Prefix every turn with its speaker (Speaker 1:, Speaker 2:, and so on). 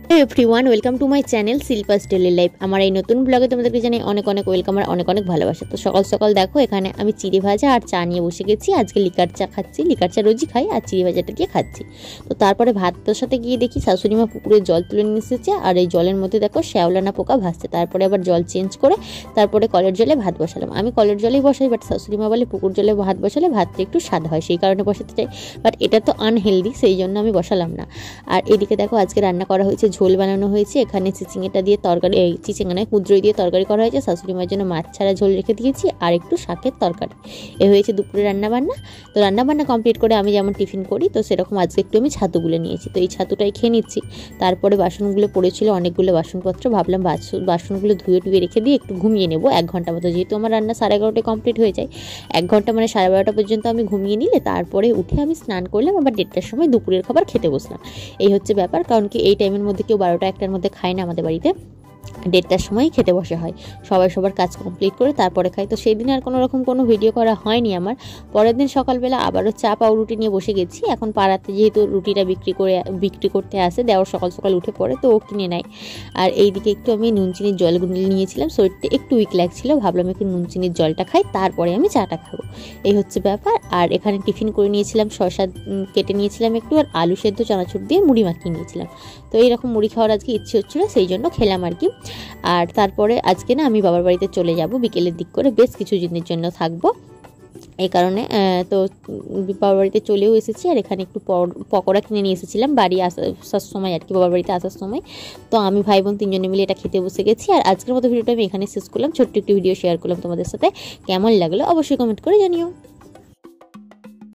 Speaker 1: Hello everyone, welcome to my channel Shilpa's daily life. আমার এই নতুন ব্লগে তোমাদেরকে জানাই অনেক অনেক ওয়েলকাম আর অনেক অনেক ভালোবাসা। তো সকাল সকাল দেখো এখানে আমি চিড়ে ভাজা আর চা নিয়ে বসে গেছি। আজকে লিকার চা খাচ্ছি, লিকার চা রোজই খাই আর চিড়ে ভাজাটা দিয়ে খাচ্ছি। তো তারপরে ভাতটার সাথে গিয়ে দেখি শাশুড়িমা পুকুরে জল তুলে নিয়ে এসেছে আর এই জলের মধ্যে দেখো শ্যাওলানা পোকা ভাসছে। তারপরে আবার জল চেঞ্জ করে তারপরে কলের জলে ভাত বসালাম। আমি কলের জলেই বসাই, বাট শাশুড়িমা বলে পুকুর জলে ভাত বসালে ভাতটা একটু স্বাদ হয়, সেই কারণে বসাতে চাই। বাট এটা তো আনহেলদি, সেই জন্য আমি বসালাম না। আর এদিকে দেখো আজকে রান্না করা হয়েছে, ঝোল বানানো হয়েছে। এখানে চিচিঙ্গাটা দিয়ে তরকারি, চিচিঙ্গা নয় কুঁদরুই দিয়ে তরকারি করা হয়েছে। শাশুড়িমার জন্য মাছ ছাড়া ঝোল রেখে দিয়েছি আর একটু শাকের তরকারি। এ হয়েছে দুপুরে রান্নাবান্না। তো রান্নাবান্না কমপ্লিট করে আমি যেমন টিফিন করি, তো সেরকম আজকে একটু আমি ছাতুগুলো নিয়েছি। তো এই ছাতুটাই খেয়ে নিচ্ছি। তারপরে বাসনগুলো পড়েছিল, অনেকগুলো বাসনপত্র, ভাবলাম বাসনগুলো ধুয়ে টুয়ে রেখে দিয়ে একটু ঘুমিয়ে নেবো 1 ঘন্টা মতো। যেহেতু আমার রান্না 11:30টায় কমপ্লিট হয়ে যায়, 1 ঘন্টা মানে 12:30টা পর্যন্ত আমি ঘুমিয়ে নিলে তারপরে উঠে আমি স্নান করলাম, আবার 1:30টার সময় দুপুরের খাবার খেতে বসলাম। এই হচ্ছে ব্যাপার, কারণ কি এই টাইমের মধ্যে কেউ 12টা-1টার মধ্যে খায় না আমাদের বাড়িতে, 1:30টার সময় খেতে বসে হয়। সবাই সবার কাজ কমপ্লিট করে তারপরে খাই। তো সেই দিন আর কোনো রকম কোনো ভিডিও করা হয়নি আমার। পরের দিন সকালবেলা আবারও চা পাউরুটি নিয়ে বসে গেছি। এখন পাড়াতে যেহেতু রুটিটা বিক্রি করতে আসে, দেওয়ার সকাল সকাল উঠে পড়ে, তো ও কিনে নেয়। আর এইদিকে একটু আমি নুন চিনির জল গুলিয়ে নিয়েছিলাম, শরীরটা একটু উইক লাগছিল, ভাবলাম একটু নুন চিনির জলটা খাই, তারপরে আমি চাটা খাবো। এই হচ্ছে ব্যাপার। আর এখানে টিফিন করে নিয়েছিলাম, শসা কেটে নিয়েছিলাম একটু, আর আলু সেদ্ধ চানাচুর দিয়ে মুড়ি মাখিয়ে নিয়েছিলাম। তো এইরকম মুড়ি খাওয়ার আজকে ইচ্ছে হচ্ছিলো, সেই জন্য খেলাম আর কি। আর তারপরে আজকে না আমি বাবার বাড়িতে চলে যাব বিকেলের দিক করে, বেশ কিছু দিনের জন্য থাকবো। এই কারণে তো বাবার বাড়িতে চলেও এসেছি। আর এখানে একটু পকোড়া কিনে নিয়ে এসেছিলাম বাড়ি আসার সময় আর কি, বাবার বাড়িতে আসার সময়। তো আমি ভাই বোন 3জনে মিলে এটা খেতে বসে গেছি। আর আজকের মতো ভিডিওটা আমি এখানে শেষ করলাম, ছোট্ট একটি ভিডিও শেয়ার করলাম তোমাদের সাথে। কেমন লাগলো অবশ্যই কমেন্ট করে জানিও।